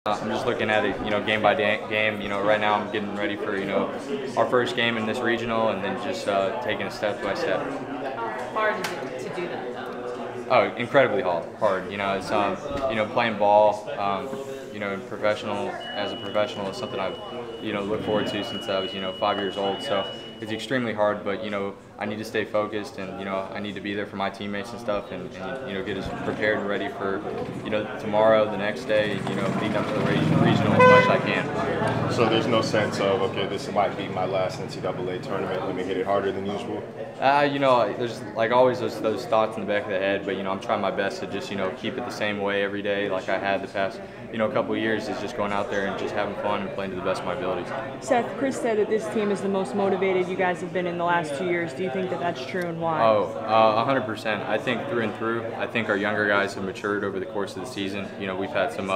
I'm just looking at it, game by game. Right now I'm getting ready for, our first game in this regional, and then just taking it step by step. How hard is it to do that though? Oh, incredibly hard. It's playing ball. In professional as a professional is something I've looked forward to since I was 5 years old. So it's extremely hard, but I need to stay focused, and I need to be there for my teammates and stuff, and get us prepared and ready for tomorrow, the next day, and leading up to the regional as much as I can. So there's no sense of, okay, this might be my last NCAA tournament. Let me hit it harder than usual. There's like always those thoughts in the back of the head, but I'm trying my best to just keep it the same way every day, like I had the past couple of years, is just going out there and just having fun and playing to the best of my abilities. Seth, Chris said that this team is the most motivated you guys have been in the last 2 years. Do you think that that's true, and why? 100%. I think through and through. I think our younger guys have matured over the course of the season. We've had some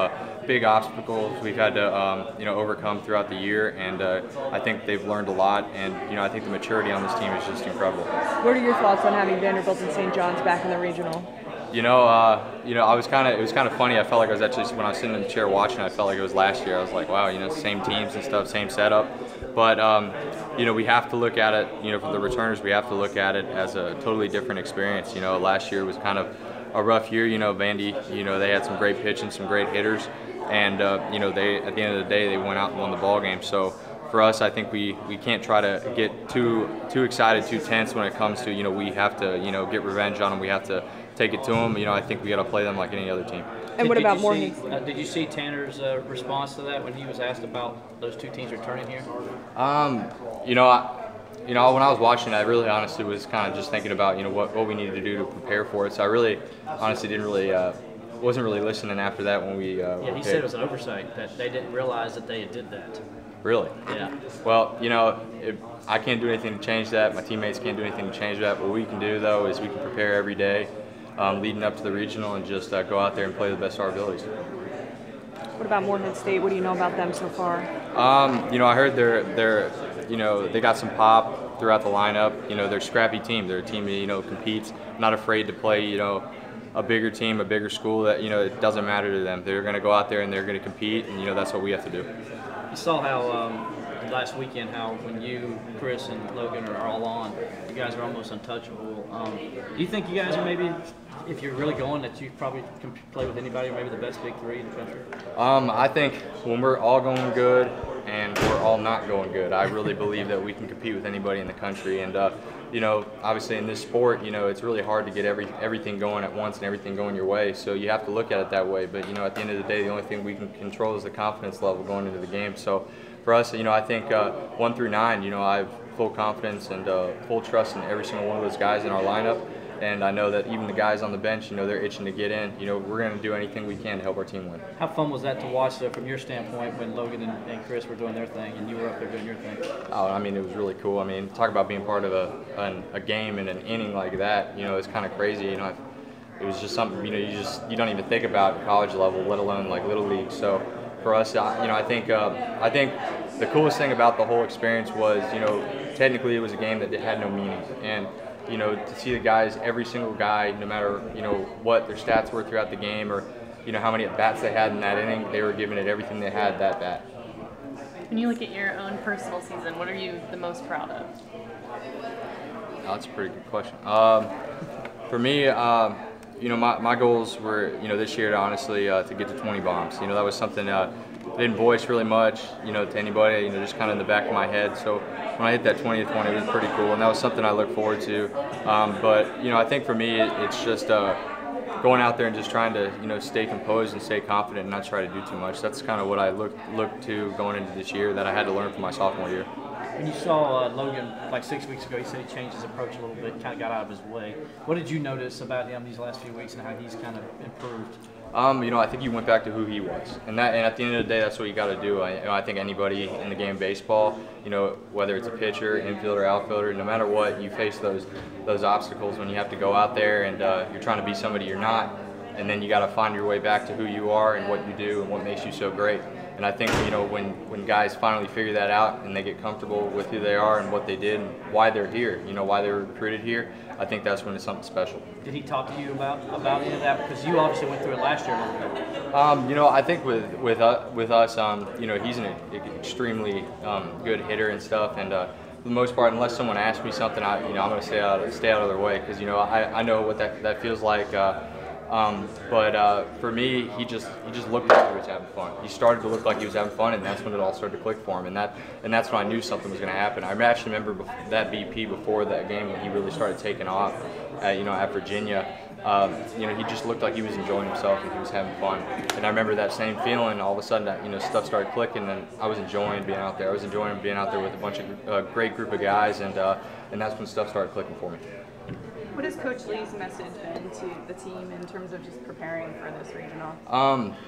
big obstacles we've had to overcome throughout the year, and I think they've learned a lot. And I think the maturity on this team is just incredible. What are your thoughts on having Vanderbilt and St. John's back in the regional? I was it was kind of funny. I felt like I was actually, when I was sitting in the chair watching, I felt like it was last year. I was like, wow, same teams and stuff, same setup. But we have to look at it, for the returners, we have to look at it as a totally different experience. Last year was kind of a rough year. Vandy, they had some great pitching, some great hitters, and they, at the end of the day, they went out and won the ball game. So for us, I think we can't try to get too excited, too tense when it comes to, we have to, get revenge on them. We have to take it to them. I think we got to play them like any other team. And what about Morgan? Did you see Tanner's response to that when he was asked about those two teams returning here? When I was watching it, I really honestly was kind of just thinking about, what we needed to do to prepare for it. So I really honestly wasn't really listening after that when we he said it was an oversight, that they didn't realize that they did that. Really? Yeah. Well, I can't do anything to change that. My teammates can't do anything to change that. What we can do, though, is we can prepare every day leading up to the regional, and just go out there and play the best of our abilities. What about Morehead State? What do you know about them so far? I heard they got some pop throughout the lineup. They're a scrappy team. They're a team that competes, not afraid to play a bigger team, a bigger school that it doesn't matter to them. They're going to go out there and they're going to compete, and that's what we have to do. You saw how last weekend, how when you, Chris, and Logan are all on, you guys are almost untouchable. Do you think you guys are maybe, if you're really going, that you probably can play with anybody, or maybe the best big three in the country? I think when we're all going good and we're all not going good, I really believe that we can compete with anybody in the country. And obviously in this sport, it's really hard to get everything going at once and everything going your way. So you have to look at it that way. But at the end of the day, the only thing we can control is the confidence level going into the game. So for us, I think 1 through 9, I have full confidence and full trust in every single one of those guys in our lineup. And I know that even the guys on the bench, they're itching to get in. We're going to do anything we can to help our team win. How fun was that to watch, though, from your standpoint, when Logan and Chris were doing their thing and you were up there doing your thing? Oh, it was really cool. Talk about being part of a game and an inning like that. It's kind of crazy. It was just something you don't even think about at college level, let alone like little league. So for us, I think the coolest thing about the whole experience was, technically it was a game that had no meaning. And to see the guys, every single guy, no matter, what their stats were throughout the game, or, how many at-bats they had in that inning, they were giving it everything they had that bat. When you look at your own personal season, what are you the most proud of? Oh, that's a pretty good question. For me, my goals were, this year, honestly, to get to 20 bombs. That was something I didn't voice really much, to anybody, just kind of in the back of my head. So when I hit that 20th one, it was pretty cool, and that was something I look forward to. But, I think for me, it's just going out there and just trying to, stay composed and stay confident and not try to do too much. That's kind of what I look to going into this year that I had to learn from my sophomore year. When you saw Logan like 6 weeks ago, he said he changed his approach a little bit, kind of got out of his way. What did you notice about him these last few weeks and how he's kind of improved? I think he went back to who he was, and at the end of the day, that's what you got to do. I think anybody in the game of baseball, whether it's a pitcher, infielder, outfielder, no matter what, you face those obstacles when you have to go out there and you're trying to be somebody you're not. and then you got to find your way back to who you are and what you do and what makes you so great. And I think, you know, when guys finally figure that out and they get comfortable with who they are and what they did and why they're here, you know, why they were recruited here, I think that's when it's something special. Did he talk to you about any of that? Because you obviously went through it last year a little bit. You know, I think with us, you know, he's an extremely good hitter and stuff, and for the most part, unless someone asks me something, I'm going to stay out of their way, because, you know, I know what that feels like. But for me, he just looked like he was having fun. He started to look like he was having fun, and that's when it all started to click for him. And that's when I knew something was going to happen. I actually remember that BP before that game when he really started taking off, at Virginia. You know, he just looked like he was enjoying himself and he was having fun. And I remember that same feeling. All of a sudden, that, you know, stuff started clicking, and I was enjoying being out there. I was enjoying being out there with a bunch of great group of guys, and that's when stuff started clicking for me. What has Coach Lee's message been to the team in terms of just preparing for this regional?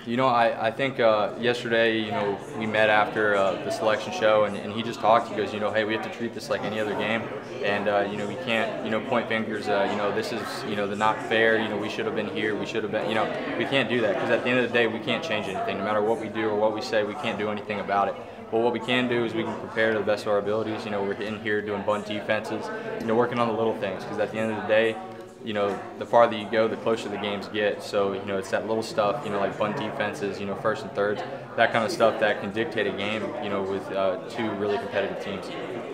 You know, I think yesterday, you know, we met after the selection show, and he just talked. He goes, you know, hey, we have to treat this like any other game, and you know, we can't, you know, point fingers. You know, this is, you know, the not fair. You know, we should have been here. We should have been. You know, we can't do that, because at the end of the day, we can't change anything. No matter what we do or what we say, we can't do anything about it. But what we can do is we can prepare to the best of our abilities. You know, we're in here doing bunt defenses, you know, working on the little things, because at the end of the day, you know, the farther you go, the closer the games get. So, you know, it's that little stuff, you know, like bunt defenses, you know, first and thirds, that kind of stuff that can dictate a game, you know, with two really competitive teams.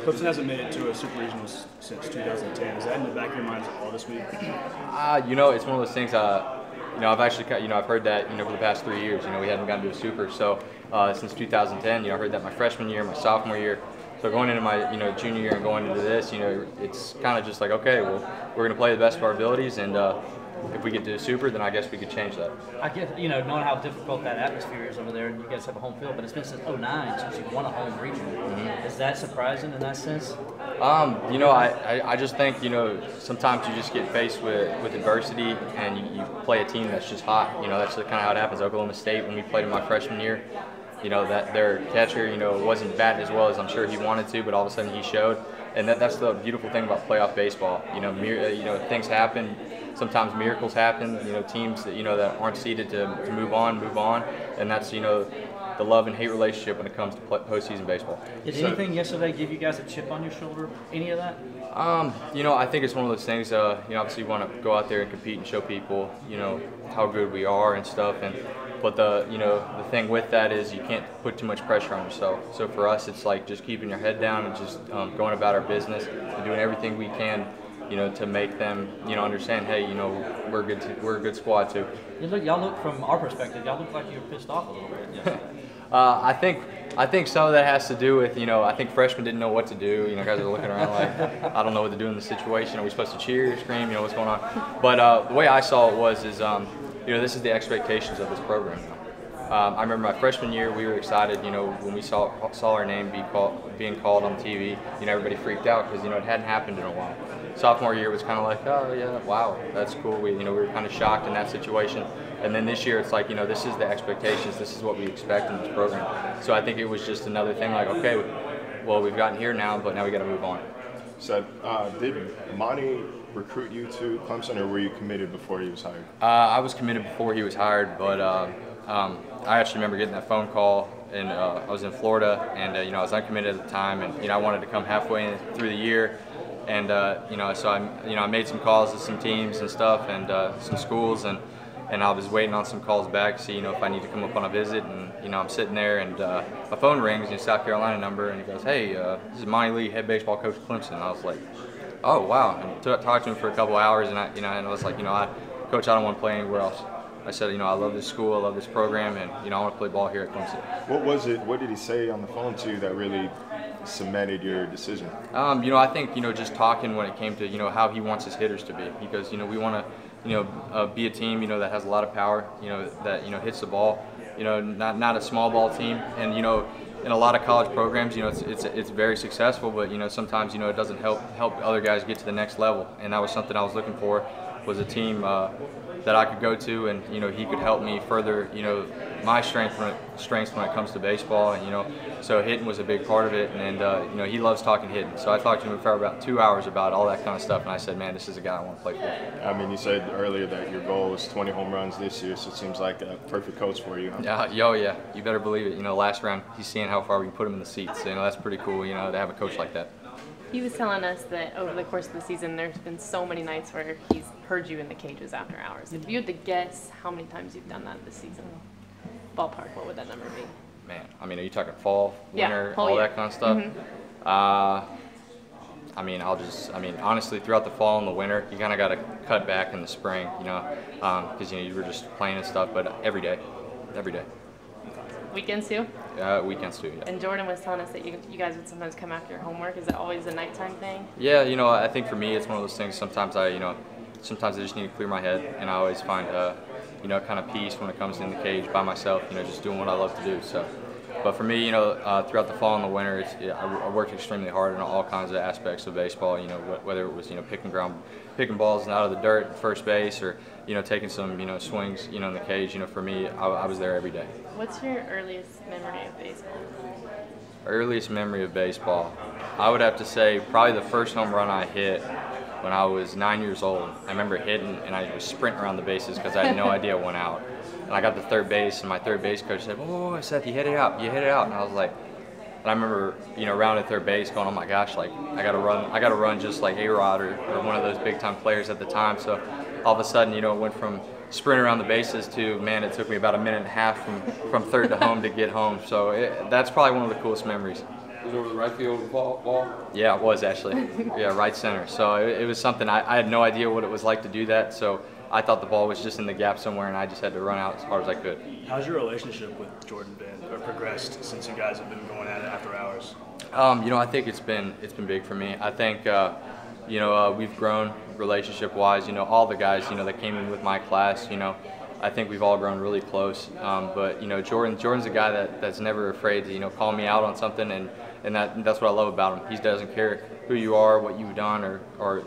Clemson hasn't made it to a super regional since 2010. Is that in the back of your mind all this week? You know, it's one of those things. You know, I've actually, you know, I've heard that, you know, for the past 3 years. You know, we haven't gotten to a super. So since 2010, you know, I heard that my freshman year, my sophomore year. So going into my, you know, junior year and going into this, you know, it's kind of just like, okay, well, we're going to play the best of our abilities, and if we get to a super, then I guess we could change that. I get, you know, knowing how difficult that atmosphere is over there, and you guys have a home field, but it's been since '09 since you've won a home regional. Mm-hmm. Is that surprising in that sense? You know, I just think, you know, sometimes you just get faced with adversity, and you play a team that's just hot. You know, that's kind of how it happens. Oklahoma State, when we played in my freshman year, you know, that their catcher, you know, wasn't batting as well as I'm sure he wanted to, but all of a sudden he showed. And that's the beautiful thing about playoff baseball. You know, things happen. Sometimes miracles happen. You know, teams that, you know, that aren't seeded to move on, and that's, you know, the love and hate relationship when it comes to postseason baseball. Did anything yesterday give you guys a chip on your shoulder? Any of that? You know, I think it's one of those things. You know, obviously you want to go out there and compete and show people, you know, how good we are and stuff. But the thing with that is you can't put too much pressure on yourself. So for us, it's like just keeping your head down and just going about our business and doing everything we can, you know, to make them, you know, understand, hey, you know, we're a good squad too. Y'all look, from our perspective, y'all look like you were pissed off a little bit. Yeah. I think some of that has to do with, you know, I think freshmen didn't know what to do. You know, guys are looking around like, I don't know what to do in this situation. Are we supposed to cheer, scream? You know, what's going on? But the way I saw it is, you know, this is the expectations of this program. I remember my freshman year, we were excited, you know, when we saw our name being called on TV. You know, everybody freaked out because, you know, it hadn't happened in a while. Sophomore year was kind of like, oh yeah, wow, that's cool. We were kind of shocked in that situation. And then this year, it's like, you know, this is the expectations. This is what we expect in this program. So I think it was just another thing like, okay, well, we've gotten here now, but now we got to move on. So, did Monty recruit you to Clemson, or were you committed before he was hired? I was committed before he was hired, but I actually remember getting that phone call, and I was in Florida, and you know, I was uncommitted at the time, and you know, I wanted to come halfway through the year, and you know, so I made some calls to some teams and stuff, and some schools, and I was waiting on some calls back to see, you know, if I need to come up on a visit, and you know, I'm sitting there, and my phone rings, you know, South Carolina number, and he goes, hey, this is Monty Lee, head baseball coach at Clemson. And I was like, oh wow, and talked to him for a couple hours, and I was like, you know, Coach, I don't want to play anywhere else. I said, you know, I love this school, I love this program, and you know, I want to play ball here at Clemson. What was it? What did he say on the phone to you that really cemented your decision? You know, I think, you know, just talking when it came to, you know, how he wants his hitters to be, because you know, we want to, you know, be a team, you know, that has a lot of power, you know, that, you know, hits the ball, you know, not a small ball team, and you know, in a lot of college programs, you know, it's very successful, but you know, sometimes, you know, it doesn't help other guys get to the next level, and that was something I was looking for. was a team that I could go to, and he could help me further my strengths when it comes to baseball, and so hitting was a big part of it, and he loves talking hitting. So I talked to him for about 2 hours about all that kind of stuff, and I said, man, this is a guy I want to play for. I mean, you said earlier that your goal was 20 home runs this year, so it seems like a perfect coach for you. Huh? Yeah, you better believe it. Last round he's seeing how far we can put him in the seats. So, that's pretty cool. To have a coach like that. He was telling us that over the course of the season, there's been so many nights where he's heard you in the cages after hours. If you had to guess how many times you've done that this season, ballpark, what would that number be? Man, I mean, are you talking fall, winter, whole all year. that kind of stuff? I mean, honestly, throughout the fall and the winter, you kind of got to cut back in the spring, because you were just playing and stuff. But every day. Weekends too? Weekends too. Yeah. And Jordan was telling us that you guys would sometimes come after your homework. Is that always a nighttime thing? Yeah, I think for me it's one of those things. Sometimes I just need to clear my head, and I always find kind of peace when it comes in the cage by myself. Just doing what I love to do. So, but for me, throughout the fall and the winter, I worked extremely hard in all kinds of aspects of baseball. Whether it was picking balls out of the dirt at first base, or taking some swings in the cage. For me, I was there every day. What's your earliest memory of baseball? Earliest memory of baseball, I would have to say probably the first home run I hit when I was 9 years old. I remember hitting, and I was sprinting around the bases because I had no idea it went out. And I got to third base, and my third base coach said, "Oh, Seth, you hit it out. And I was like, and I remember, around at third base going, "Oh my gosh, like I gotta run just like A-Rod or one of those big time players at the time." So all of a sudden, it went from sprinting around the bases to, man, it took me about a minute and a half from third to home to get home. So that's probably one of the coolest memories. Was it over the right field ball? Yeah, it was actually. Yeah, right center. So it was something, I had no idea what it was like to do that. So I thought the ball was just in the gap somewhere, and I just had to run out as hard as I could. How's your relationship with Jordan been, or progressed since you guys have been going at it after hours? I think it's been big for me. I think we've grown relationship-wise. All the guys that came in with my class. I think we've all grown really close. But Jordan's a guy that's never afraid to call me out on something, and that's what I love about him. He doesn't care who you are, what you've done, or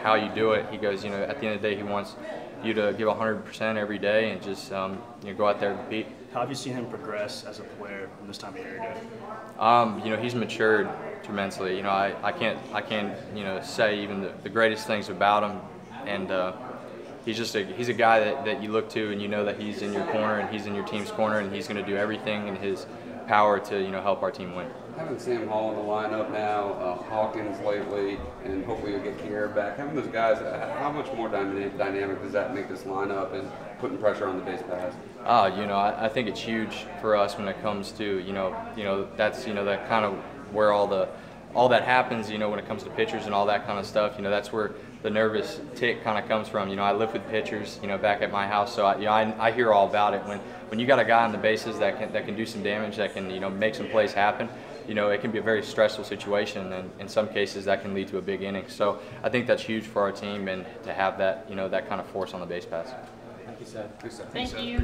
how you do it. He goes, at the end of the day, he wants you to give 100% every day and just go out there and compete. How have you seen him progress as a player from this time of year again? He's matured tremendously. I can't say even the greatest things about him, and he's a guy that you look to, and that he's in your corner and he's in your team's corner, and he's going to do everything in his power to help our team win. Having Sam Hall in the lineup now, Hawkins lately, and hopefully you'll get Kier back. Having those guys, how much more dynamic does that make this lineup and putting pressure on the base paths? I think it's huge for us when it comes to that's that kind of where all that happens. When it comes to pitchers and all that kind of stuff. That's where the nervous tick kind of comes from. I live with pitchers, back at my house, so I hear all about it. When you got a guy on the bases that can do some damage, that can make some plays happen. It can be a very stressful situation, and in some cases that can lead to a big inning. So I think that's huge for our team, and to have that that kind of force on the base paths. Thank you, Seth. Thank you.